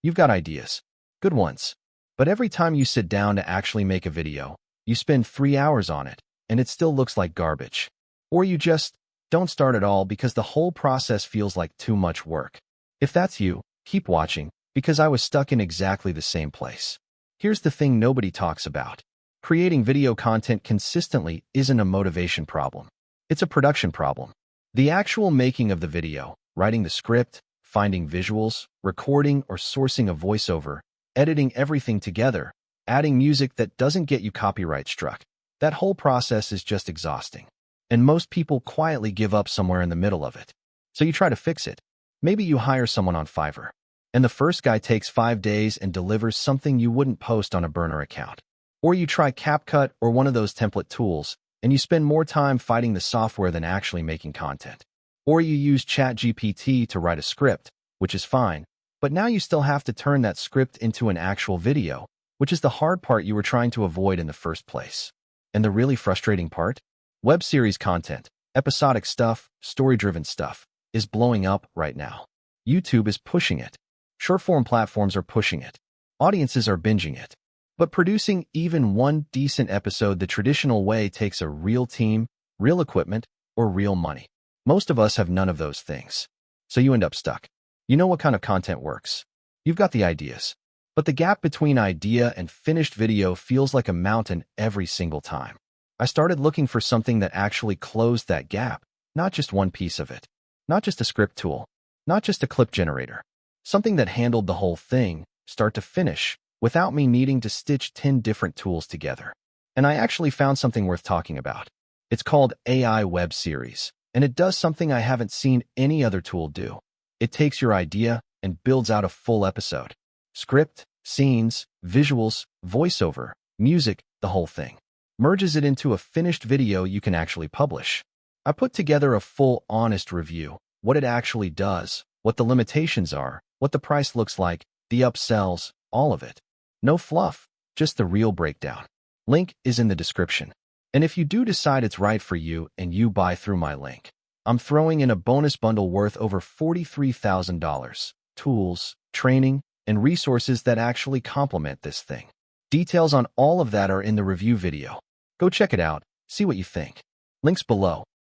You've got ideas. Good ones. But every time you sit down to actually make a video, you spend 3 hours on it, and it still looks like garbage. Or you just don't start at all because the whole process feels like too much work. If that's you, keep watching, because I was stuck in exactly the same place. Here's the thing nobody talks about. Creating video content consistently isn't a motivation problem. It's a production problem. The actual making of the video, writing the script, finding visuals, recording or sourcing a voiceover, editing everything together, adding music that doesn't get you copyright struck. That whole process is just exhausting. And most people quietly give up somewhere in the middle of it. So you try to fix it. Maybe you hire someone on Fiverr, and the first guy takes 5 days and delivers something you wouldn't post on a burner account. Or you try CapCut or one of those template tools, and you spend more time fighting the software than actually making content. Or you use ChatGPT to write a script, which is fine, but now you still have to turn that script into an actual video, which is the hard part you were trying to avoid in the first place. And the really frustrating part? Web series content, episodic stuff, story-driven stuff, is blowing up right now. YouTube is pushing it. Short-form platforms are pushing it. Audiences are binging it. But producing even one decent episode the traditional way takes a real team, real equipment, or real money. Most of us have none of those things. So you end up stuck. You know what kind of content works. You've got the ideas. But the gap between idea and finished video feels like a mountain every single time. I started looking for something that actually closed that gap, not just one piece of it. Not just a script tool. Not just a clip generator. Something that handled the whole thing, start to finish, without me needing to stitch 10 different tools together. And I actually found something worth talking about. It's called AI Web Series, and it does something I haven't seen any other tool do. It takes your idea and builds out a full episode. Script, scenes, visuals, voiceover, music, the whole thing. Merges it into a finished video you can actually publish. I put together a full, honest review, what it actually does, what the limitations are, what the price looks like, the upsells, all of it. No fluff, just the real breakdown. Link is in the description. And if you do decide it's right for you and you buy through my link, I'm throwing in a bonus bundle worth over $43,000, tools, training, and resources that actually complement this thing. Details on all of that are in the review video. Go check it out, see what you think. Links below.